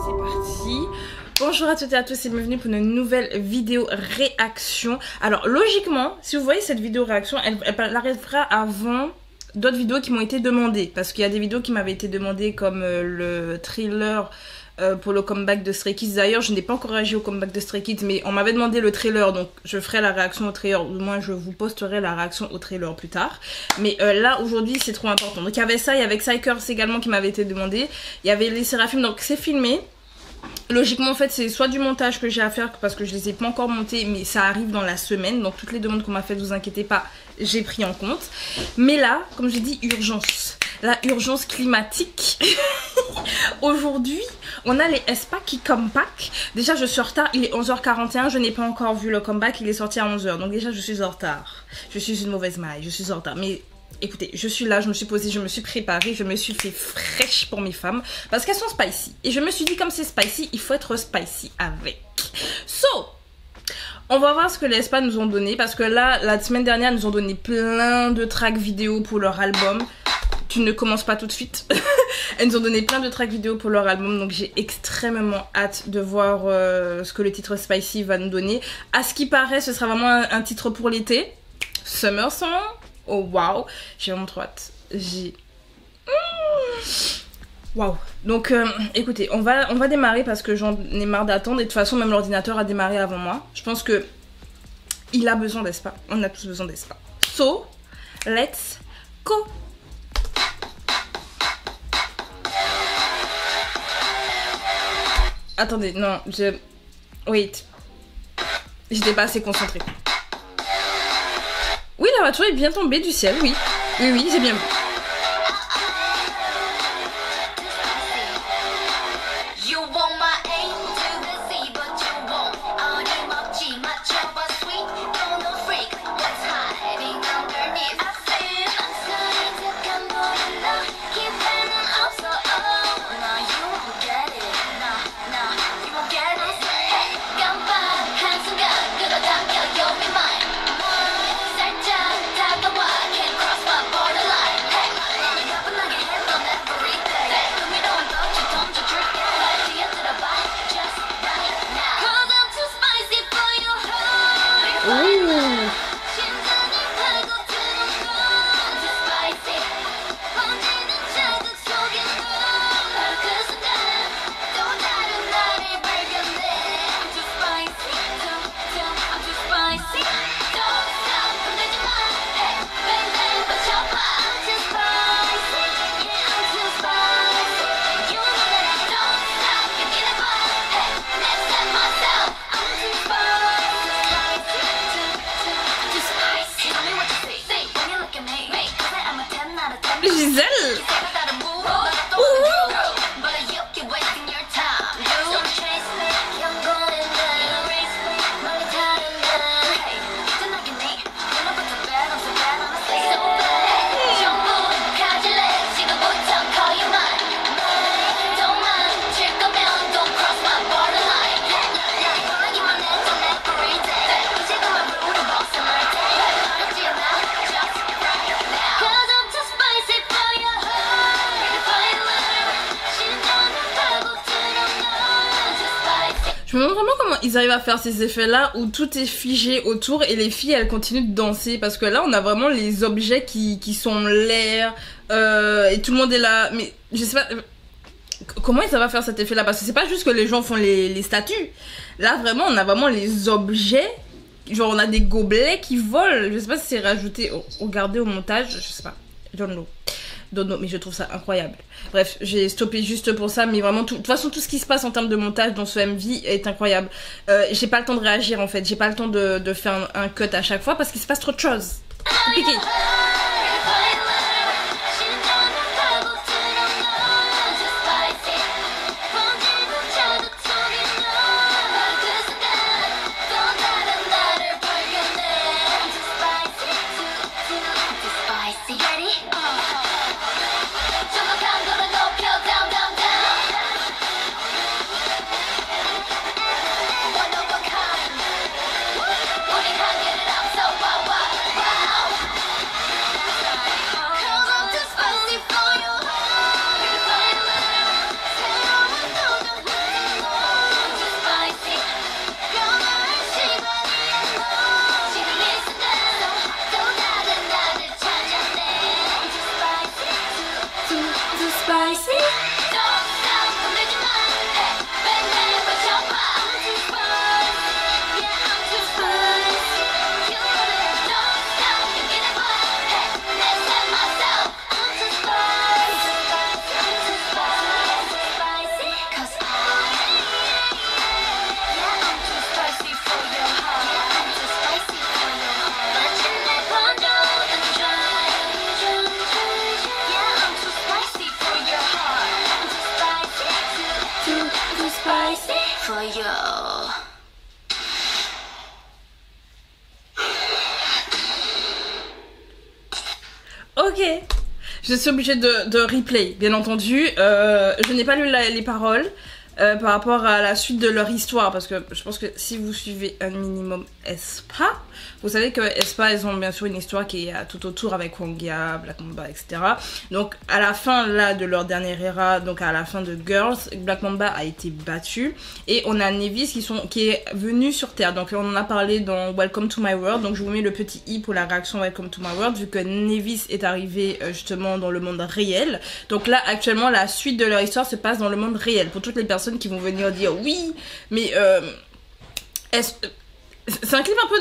C'est parti. Bonjour à toutes et à tous et bienvenue pour une nouvelle vidéo réaction. Alors logiquement, si vous voyez cette vidéo réaction, elle arrivera avant d'autres vidéos qui m'ont été demandées. Parce qu'il y a des vidéos qui m'avaient été demandées comme le trailer pour le comeback de Stray Kids. D'ailleurs, je n'ai pas encore réagi au comeback de Stray Kids, mais on m'avait demandé le trailer, donc je ferai la réaction au trailer. Ou moins, je vous posterai la réaction au trailer plus tard. Mais là, aujourd'hui, c'est trop important. Donc il y avait ça, il y avait Psykers également qui m'avait été demandé. Il y avait les Séraphimes, donc c'est filmé. Logiquement en fait c'est soit du montage que j'ai à faire parce que je les ai pas encore montés, mais ça arrive dans la semaine, donc toutes les demandes qu'on m'a faites, vous inquiétez pas, j'ai pris en compte. Mais là, comme j'ai dit, urgence, la urgence climatique. Aujourd'hui on a les aespa qui comeback. Déjà je suis en retard, il est 11h41, je n'ai pas encore vu le comeback, il est sorti à 11h, donc déjà je suis en retard, je suis une mauvaise maille, je suis en retard. Mais écoutez, je suis là, je me suis posée, je me suis préparée, je me suis fait fraîche pour mes femmes parce qu'elles sont spicy. Et je me suis dit, comme c'est spicy, il faut être spicy avec. So, on va voir ce que les aespa nous ont donné parce que là, la semaine dernière, ils nous ont donné plein de tracks vidéo pour leur album. Tu ne commences pas tout de suite. Elles nous ont donné plein de tracks vidéo pour leur album, donc j'ai extrêmement hâte de voir ce que le titre Spicy va nous donner. À ce qui paraît, ce sera vraiment un titre pour l'été. Summer Song. Oh waouh, j'ai vraiment trop hâte. J'ai... Waouh. Donc écoutez, on va démarrer parce que j'en ai marre d'attendre. Et de toute façon, même l'ordinateur a démarré avant moi. Je pense que il a besoin d'espa. On a tous besoin d'espa. So, let's go. Attendez, non, wait. J'étais pas assez concentrée. Oui, la voiture est bien tombée du ciel, oui. Oui, oui, j'ai bien vu. Gisèle. Je me demande vraiment comment ils arrivent à faire ces effets là où tout est figé autour et les filles elles continuent de danser, parce que là on a vraiment les objets qui sont l'air et tout le monde est là, mais je sais pas comment ils arrivent à faire cet effet là, parce que c'est pas juste que les gens font les statues, là vraiment on a vraiment les objets, genre on a des gobelets qui volent, je sais pas si c'est rajouté, regardez au montage, je sais pas, I don't know. Mais je trouve ça incroyable. Bref, j'ai stoppé juste pour ça, mais vraiment, de toute façon, tout ce qui se passe en termes de montage dans ce MV est incroyable. J'ai pas le temps de réagir en fait, j'ai pas le temps de faire un cut à chaque fois parce qu'il se passe trop de choses. Compliqué. spicy for you. Ok, je suis obligée de replay, bien entendu. Je n'ai pas lu les paroles par rapport à la suite de leur histoire, parce que je pense que si vous suivez un minimum aespa, vous savez que aespa, elles ont bien sûr une histoire qui est tout autour avec Hwanghea, Black Mamba, etc. Donc à la fin là de leur dernière era, donc à la fin de Girls, Black Mamba a été battu et on a Nevis qui est venu sur Terre. Donc on en a parlé dans Welcome to My World, donc je vous mets le petit i pour la réaction Welcome to My World, vu que Nevis est arrivé justement dans le monde réel. Donc là actuellement la suite de leur histoire se passe dans le monde réel. Pour toutes les personnes qui vont venir dire oui, mais c'est un clip un peu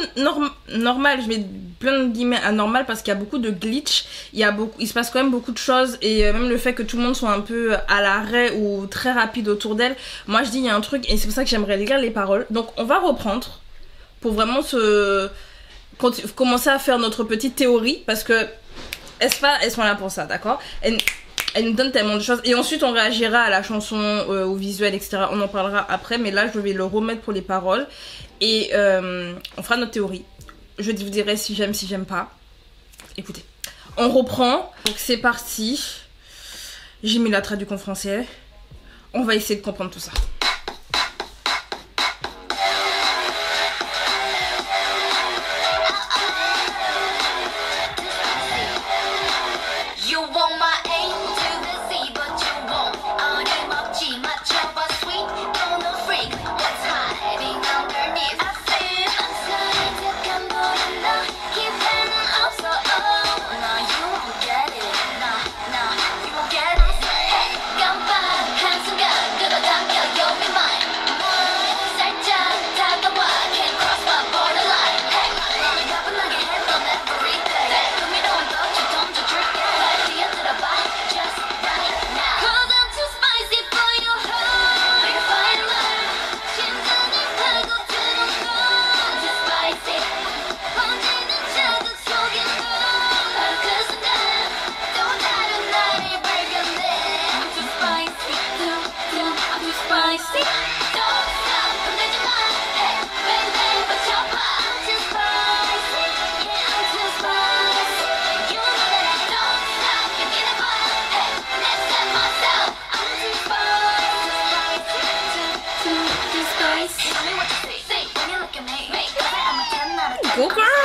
normal, je mets plein de guillemets anormal parce qu'il y a beaucoup de glitch, il se passe quand même beaucoup de choses et même le fait que tout le monde soit un peu à l'arrêt ou très rapide autour d'elle, moi je dis il y a un truc et c'est pour ça que j'aimerais lire les paroles. Donc on va reprendre pour vraiment commencer à faire notre petite théorie parce que elles sont là pour ça, d'accord? Elle nous donne tellement de choses. Et ensuite, on réagira à la chanson, au visuel, etc. On en parlera après. Mais là, je vais le remettre pour les paroles. Et on fera notre théorie. Je vous dirai si j'aime pas. Écoutez, on reprend. Donc, c'est parti. J'ai mis la traduction en français. On va essayer de comprendre tout ça. Go girl!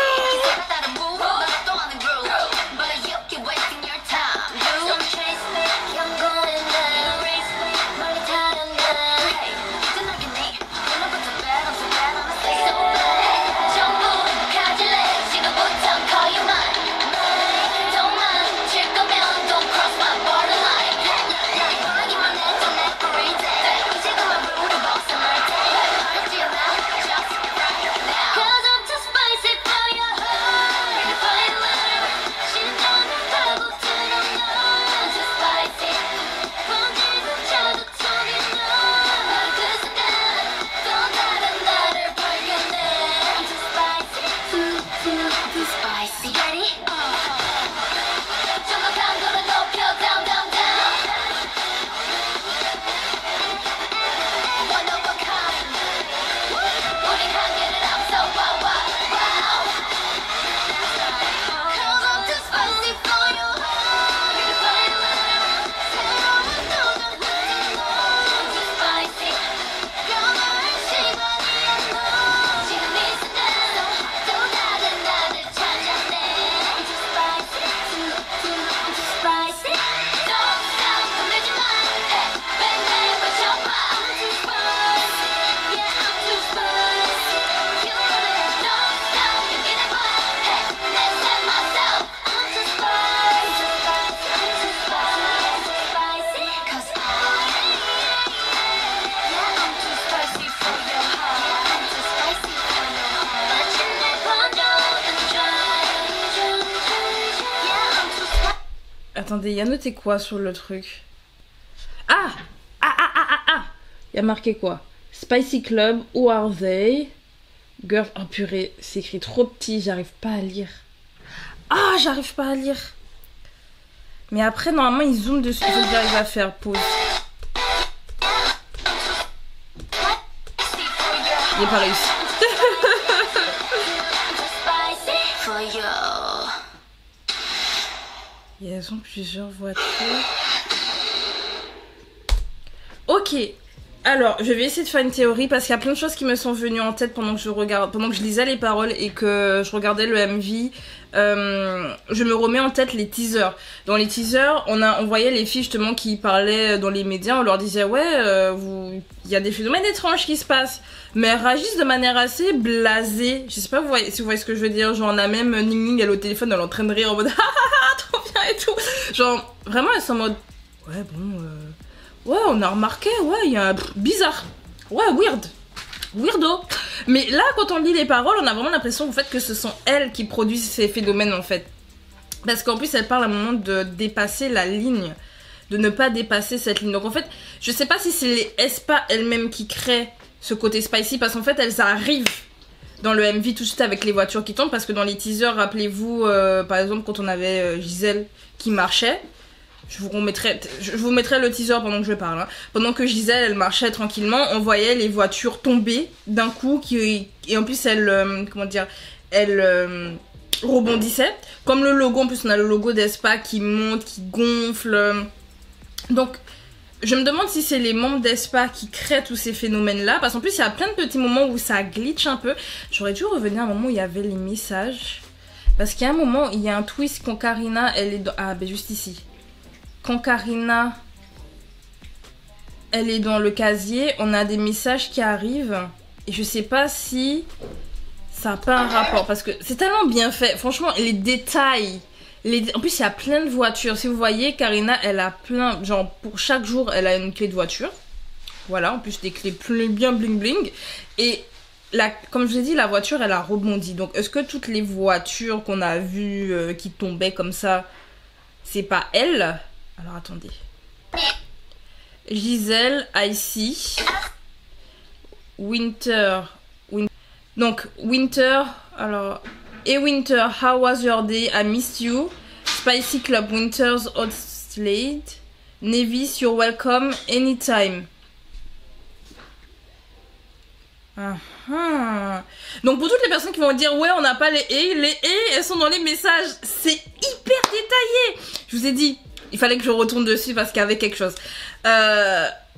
Attendez, il y a noté quoi sur le truc? Ah! Il y a marqué quoi? Spicy Club, who are they? Girl, oh purée, c'est écrit trop petit, j'arrive pas à lire. Ah, j'arrive pas à lire. Mais après, normalement, ils zooment dessus. Il faut que j'arrive à faire pause. J'ai pas réussi. Et elles ont plusieurs voitures. Ok. Alors, je vais essayer de faire une théorie parce qu'il y a plein de choses qui me sont venues en tête pendant que je lisais les paroles et que je regardais le MV. Je me remets en tête les teasers. Dans les teasers, on voyait les filles justement qui parlaient dans les médias. On leur disait ouais, il y a des phénomènes étranges qui se passent, mais elles réagissent de manière assez blasée. Je sais pas si vous voyez ce que je veux dire. Genre on a même Ning Ning, elle est au téléphone, elle est en train de rire en mode trop bien et tout. Genre vraiment elles sont en mode ouais bon. Ouais, on a remarqué, ouais, il y a bizarre. Ouais, weirdo. Mais là, quand on lit les paroles, on a vraiment l'impression en fait que ce sont elles qui produisent ces phénomènes en fait. Parce qu'en plus, elles parlent à un moment de dépasser la ligne, de ne pas dépasser cette ligne. Donc en fait, je sais pas si c'est les aespa elles-mêmes qui créent ce côté spicy, parce qu'en fait, elles arrivent dans le MV tout de suite avec les voitures qui tombent, parce que dans les teasers, rappelez-vous, par exemple, quand on avait Gisèle qui marchait. Je vous mettrai le teaser pendant que je parle. Hein. Pendant que Gisèle, elle marchait tranquillement, on voyait les voitures tomber d'un coup. Et en plus, elle rebondissait. Comme le logo, en plus, on a le logo d'Aespa qui monte, qui gonfle. Donc, je me demande si c'est les membres d'Aespa qui créent tous ces phénomènes-là. Parce qu'en plus, il y a plein de petits moments où ça glitch un peu. J'aurais dû revenir à un moment où il y avait les messages. Parce qu'il y a un moment, il y a un twist quand Karina, elle est dans... Ah, ben juste ici. Quand Karina, elle est dans le casier, on a des messages qui arrivent. Et je sais pas si ça n'a pas un rapport. Parce que c'est tellement bien fait. Franchement, les détails. En plus, il y a plein de voitures. Si vous voyez, Karina, elle a plein... Genre, pour chaque jour, elle a une clé de voiture. Voilà, en plus des clés bien bling bling. Et comme je vous ai dit, la voiture, elle a rebondi. Donc, est-ce que toutes les voitures qu'on a vues qui tombaient comme ça, c'est pas elle ? Alors attendez. Gisèle, Icy. Winter. Donc, Winter. Alors. Hey Winter, how was your day? I missed you. Spicy Club, Winter's Hot Slate. Nevis, you're welcome anytime. Donc pour toutes les personnes qui vont dire ouais on n'a pas les elles sont dans les messages, c'est hyper détaillé. Je vous ai dit, il fallait que je retourne dessus parce qu'il y avait quelque chose.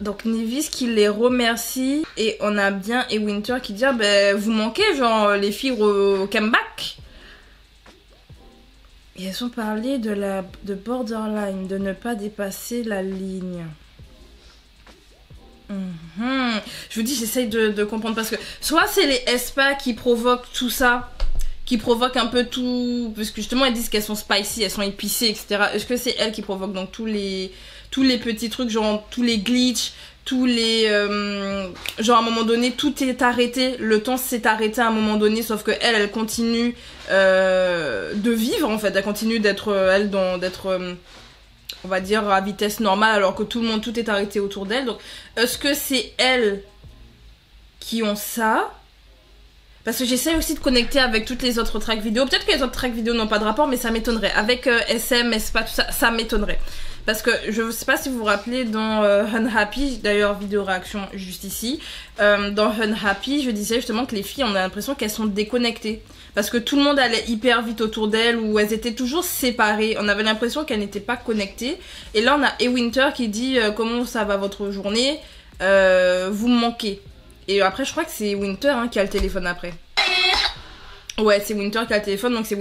Donc Nevis qui les remercie et on a bien et Winter qui dit ah, ben vous manquez genre les filles au comeback. Et elles ont parlé de borderline, de ne pas dépasser la ligne. Je vous dis, j'essaye de comprendre parce que soit c'est les aespa qui provoquent tout ça, qui provoquent un peu tout, parce que justement elles disent qu'elles sont spicy, elles sont épicées, etc. Est-ce que c'est elles qui provoquent donc tous les petits trucs, genre tous les glitches, tous les... genre à un moment donné, tout est arrêté, le temps s'est arrêté à un moment donné, sauf que elle continue de vivre en fait, elle continue d'être, on va dire à vitesse normale alors que tout est arrêté autour d'elle. Donc est-ce que c'est elles qui ont ça? Parce que j'essaie aussi de connecter avec toutes les autres tracks vidéo. Peut-être que les autres tracks vidéo n'ont pas de rapport, mais ça m'étonnerait. Avec SM, Espa, tout ça, ça m'étonnerait. Parce que je ne sais pas si vous vous rappelez dans Unhappy, d'ailleurs vidéo réaction juste ici, dans Unhappy, je disais justement que les filles, on a l'impression qu'elles sont déconnectées. Parce que tout le monde allait hyper vite autour d'elles, ou elles étaient toujours séparées. On avait l'impression qu'elles n'étaient pas connectées. Et là, on a Winter qui dit comment ça va votre journée, vous me manquez. Et après, je crois que c'est Winter qui a le téléphone après. Ouais, c'est Winter qui a le téléphone, donc c'est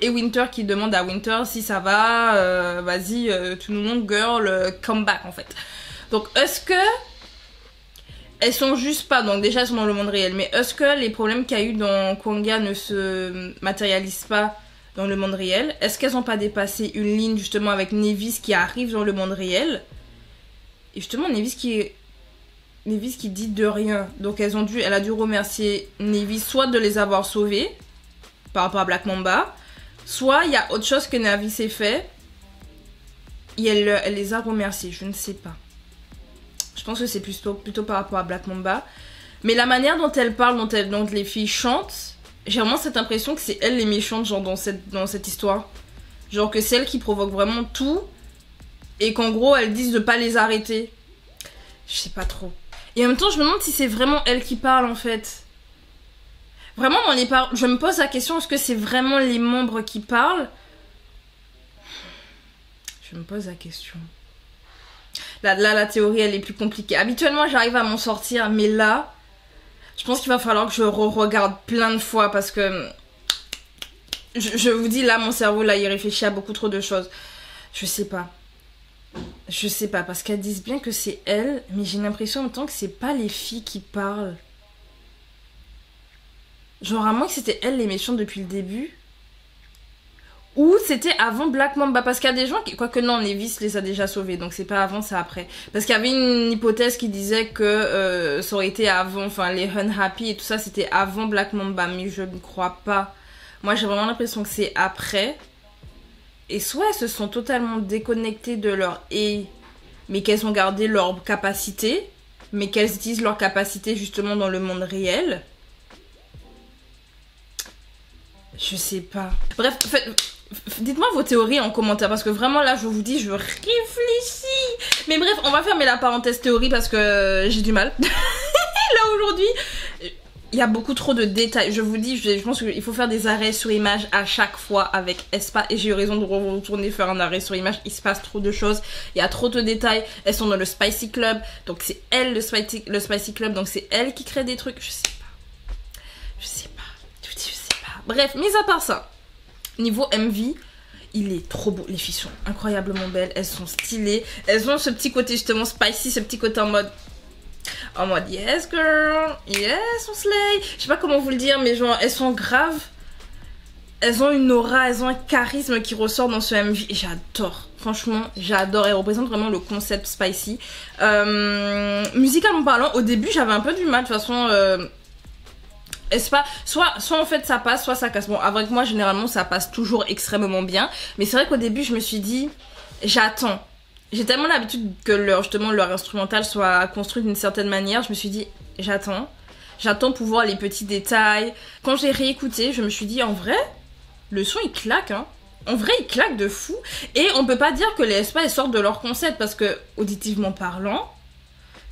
Winter qui demande à Winter si ça va, vas-y, tout le monde, girl, come back en fait. Donc, est-ce que elles sont juste pas, donc déjà elles sont dans le monde réel, mais est-ce que les problèmes qu'il y a eu dans Kwanga ne se matérialisent pas dans le monde réel? Est-ce qu'elles n'ont pas dépassé une ligne justement avec Nevis qui arrive dans le monde réel? Et justement, Nevis qui dit de rien. Donc elle a dû remercier Nevis soit de les avoir sauvés par rapport à Black Mamba, soit il y a autre chose que Nevis a fait et elle les a remerciés, je ne sais pas. Je pense que c'est plutôt par rapport à Black Mamba. Mais la manière dont elle parle, dont les filles chantent, j'ai vraiment cette impression que c'est elles les méchantes genre dans cette histoire. Genre que c'est elles qui provoquent vraiment tout et qu'en gros elles disent de pas les arrêter. Je sais pas trop. Et en même temps, je me demande si c'est vraiment elle qui parle en fait. Vraiment, dans les paroles, je me pose la question, est-ce que c'est vraiment les membres qui parlent? Je me pose la question. Là, la théorie, elle est plus compliquée. Habituellement, j'arrive à m'en sortir, mais là, je pense qu'il va falloir que je re-regarde plein de fois parce que... Je vous dis, là, mon cerveau, là, il réfléchit à beaucoup trop de choses. Je sais pas. Je sais pas, parce qu'elles disent bien que c'est elle, mais j'ai l'impression en même temps que c'est pas les filles qui parlent. Genre, à moins que c'était elle les méchants depuis le début. Ou c'était avant Black Mamba, parce qu'il y a des gens qui... Quoique non, Nevis les a déjà sauvés, donc c'est pas avant, c'est après. Parce qu'il y avait une hypothèse qui disait que ça aurait été avant, enfin les Unhappy et tout ça, c'était avant Black Mamba, mais je ne crois pas. Moi j'ai vraiment l'impression que c'est après. Et soit elles se sont totalement déconnectées de leur mais qu'elles ont gardé leur capacité, mais qu'elles utilisent leur capacité justement dans le monde réel. Je sais pas. Bref, dites-moi vos théories en commentaire parce que vraiment là je vous dis je réfléchis. Mais bref, on va fermer la parenthèse théorie parce que j'ai du mal. Là aujourd'hui, il y a beaucoup trop de détails. Je vous dis, je pense qu'il faut faire des arrêts sur image à chaque fois avec aespa et j'ai eu raison de retourner faire un arrêt sur image. Il se passe trop de choses, il y a trop de détails. Elles sont dans le Spicy Club, donc c'est elle le Spicy Club, donc c'est elle qui crée des trucs. Je sais pas. Je sais pas. Je vous dis, je sais pas. Bref, mis à part ça. Niveau MV, il est trop beau. Les filles sont incroyablement belles. Elles sont stylées. Elles ont ce petit côté justement spicy, ce petit côté en mode yes girl, yes on slay. Je sais pas comment vous le dire, mais genre elles sont graves. Elles ont une aura, elles ont un charisme qui ressort dans ce MV. Et j'adore. Franchement, j'adore. Elles représentent vraiment le concept spicy. Musicalement parlant, au début j'avais un peu du mal. De toute façon... Est-ce pas, soit en fait ça passe, soit ça casse. Bon, avec moi généralement ça passe toujours extrêmement bien. Mais c'est vrai qu'au début je me suis dit, j'attends. J'ai tellement l'habitude que leur instrumental soit construit d'une certaine manière. Je me suis dit, j'attends. J'attends pour voir les petits détails. Quand j'ai réécouté, je me suis dit, en vrai, le son il claque hein. En vrai il claque de fou. Et on peut pas dire que les aespa elles sortent de leur concept parce que, auditivement parlant,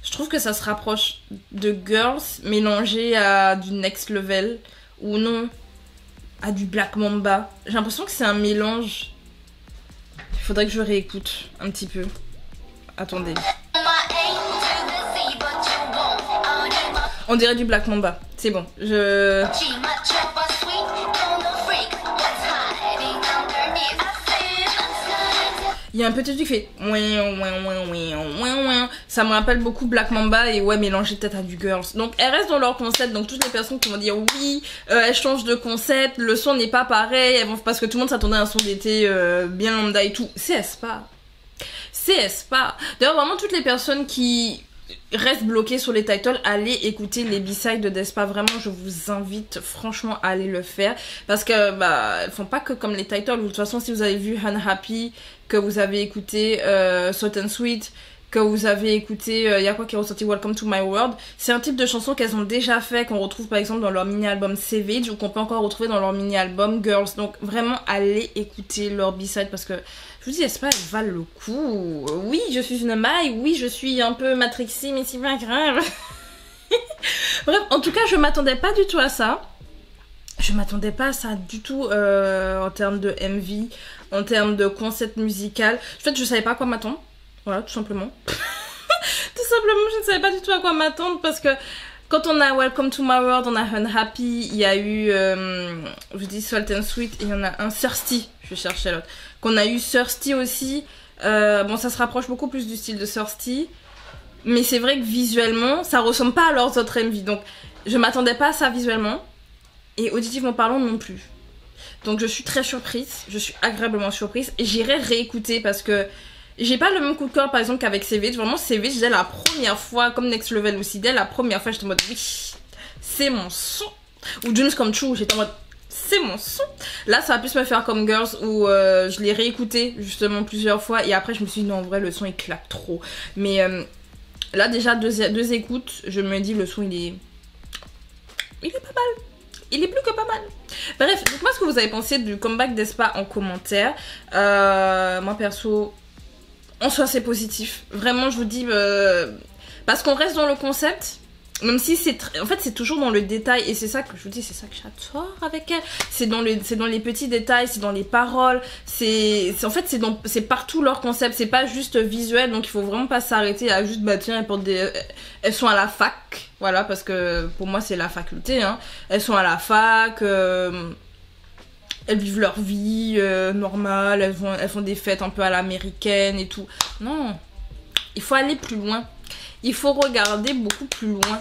je trouve que ça se rapproche de Girls mélangé à du Next Level ou non, à du Black Mamba. J'ai l'impression que c'est un mélange. Il faudrait que je réécoute un petit peu. Attendez. On dirait du Black Mamba. C'est bon. Il y a un petit truc qui fait ça me rappelle beaucoup Black Mamba et ouais mélangé peut-être à du Girls. Donc elles restent dans leur concept, donc toutes les personnes qui vont dire oui elles changent de concept, le son n'est pas pareil, elles vont... parce que tout le monde s'attendait à un son d'été bien lambda et tout. C'est aespa. C'est aespa. D'ailleurs vraiment toutes les personnes qui restent bloquées sur les titles, allez écouter les B-sides de aespa. Vraiment je vous invite franchement à aller le faire parce que bah elles font pas que comme les titles. De toute façon si vous avez vu Unhappy, que vous avez écouté Salt and Sweet, que vous avez écouté, il y a quoi qui est ressorti, Welcome to My World, c'est un type de chanson qu'elles ont déjà fait, qu'on retrouve par exemple dans leur mini-album Savage ou qu'on peut encore retrouver dans leur mini-album Girls. Donc vraiment allez écouter leur B-side parce que je vous dis, aespa, elles valent le coup. Oui, je suis une maille, oui, je suis un peu matrixée, mais c'est pas grave. Bref, en tout cas, je m'attendais pas du tout à ça. Je m'attendais pas à ça du tout en termes de MV, en termes de concept musical. En fait, je savais pas à quoi m'attendre. Voilà, tout simplement. Tout simplement, je ne savais pas du tout à quoi m'attendre parce que quand on a Welcome to My World, on a Unhappy, il y a eu, je dis Salt and Sweet, et il y en a un Thirsty, je vais chercher l'autre. Qu'on a eu Thirsty aussi. Bon, ça se rapproche beaucoup plus du style de Thirsty. Mais c'est vrai que visuellement, ça ressemble pas à leurs autres MV. Donc, je m'attendais pas à ça visuellement. Et auditivement parlant non plus. Donc je suis très surprise, je suis agréablement surprise. J'irai réécouter parce que j'ai pas le même coup de cœur par exemple qu'avec Savage. Vraiment Savage, dès la première fois, comme Next Level aussi, dès la première fois j'étais en mode oui, c'est mon son. Ou Dreams Come True, j'étais en mode c'est mon son. Là ça va plus me faire comme Girls où je l'ai réécouté justement plusieurs fois. Et après je me suis dit non en vrai le son il claque trop. Mais là déjà deux écoutes, je me dis le son il est pas mal. Il est plus que pas mal. Bref, dites-moi ce que vous avez pensé du comeback d'aespa en commentaire. Moi perso, en soi c'est positif. Vraiment je vous dis, parce qu'on reste dans le concept. Même si c'est en fait c'est toujours dans le détail et c'est ça que je vous dis, c'est ça que j'adore avec elle. C'est dans les petits détails, c'est dans les paroles, en fait c'est partout leur concept, c'est pas juste visuel, donc il faut vraiment pas s'arrêter à juste bah tiens elles sont à la fac, voilà, parce que pour moi c'est la faculté hein. Elles sont à la fac, elles vivent leur vie normale, elles font des fêtes un peu à l'américaine et tout. Non, il faut aller plus loin. Il faut regarder beaucoup plus loin.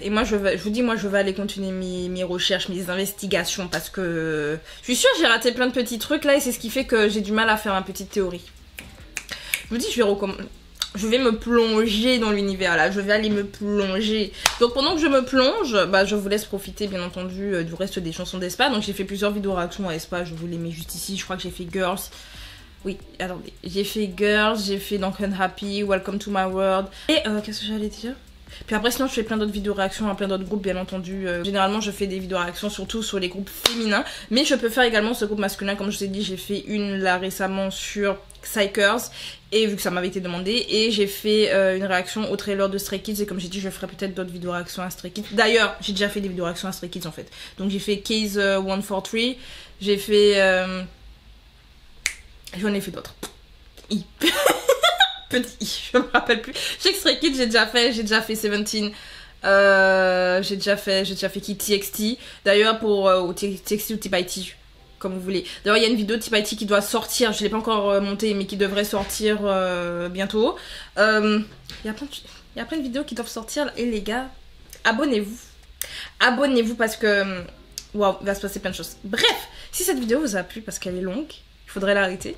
Et moi, je vous dis, moi, je vais aller continuer mes recherches, mes investigations. Parce que je suis sûre, j'ai raté plein de petits trucs là. Et c'est ce qui fait que j'ai du mal à faire ma petite théorie. Je vous dis, je vais me plonger dans l'univers là. Je vais aller me plonger. Donc pendant que je me plonge, bah, je vous laisse profiter bien entendu du reste des chansons d'Aespa. Donc j'ai fait plusieurs vidéos réactions à Aespa. Je vous les mets juste ici. Je crois que j'ai fait Girls. Oui, attendez. J'ai fait Girls, j'ai fait donc Unhappy, Welcome to My World. Et qu'est-ce que j'allais dire? Puis après, sinon, je fais plein d'autres vidéos réactions à plein d'autres groupes, bien entendu. Généralement, je fais des vidéos réactions surtout sur les groupes féminins. Mais je peux faire également ce groupe masculin. Comme je vous ai dit, j'ai fait une là récemment sur Psychers. Et vu que ça m'avait été demandé. Et j'ai fait une réaction au trailer de Stray Kids. Et comme j'ai dit, je ferai peut-être d'autres vidéos réactions à Stray Kids. D'ailleurs, j'ai déjà fait des vidéos réactions à Stray Kids en fait. Donc j'ai fait Case 143. J'ai fait... J'en ai fait d'autres. Petit I, je me rappelle plus. Je sais que Stray Kids, j'ai déjà fait 17. J'ai déjà fait Kitty XT. D'ailleurs, pour TXT ou TXT, comme vous voulez. D'ailleurs, il y a une vidéo de TXT qui doit sortir. Je l'ai pas encore montée, mais qui devrait sortir bientôt. Il y a plein de vidéos qui doivent sortir. Et les gars, abonnez-vous. Abonnez-vous parce que... Waouh, il va se passer plein de choses. Bref, si cette vidéo vous a plu, parce qu'elle est longue, il faudrait l'arrêter.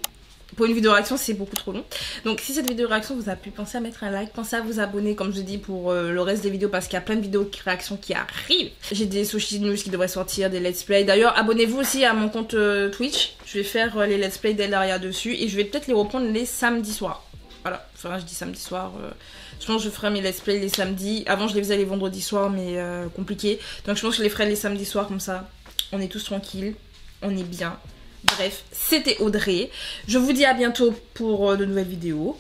Pour une vidéo réaction, c'est beaucoup trop long. Donc si cette vidéo réaction vous a plu, pensez à mettre un like, pensez à vous abonner comme je dis pour le reste des vidéos parce qu'il y a plein de vidéos réactions qui arrivent. J'ai des sushi news qui devraient sortir, des let's play. D'ailleurs, abonnez-vous aussi à mon compte Twitch. Je vais faire les let's play d'Elaria dessus et je vais peut-être les reprendre les samedis soirs. Voilà, enfin je dis samedi soir. Je pense que je ferai mes let's play les samedis. Avant je les faisais les vendredis soirs mais compliqué. Donc je pense que je les ferai les samedis soirs comme ça. On est tous tranquilles, on est bien. Bref, c'était Audrey. Je vous dis à bientôt pour de nouvelles vidéos.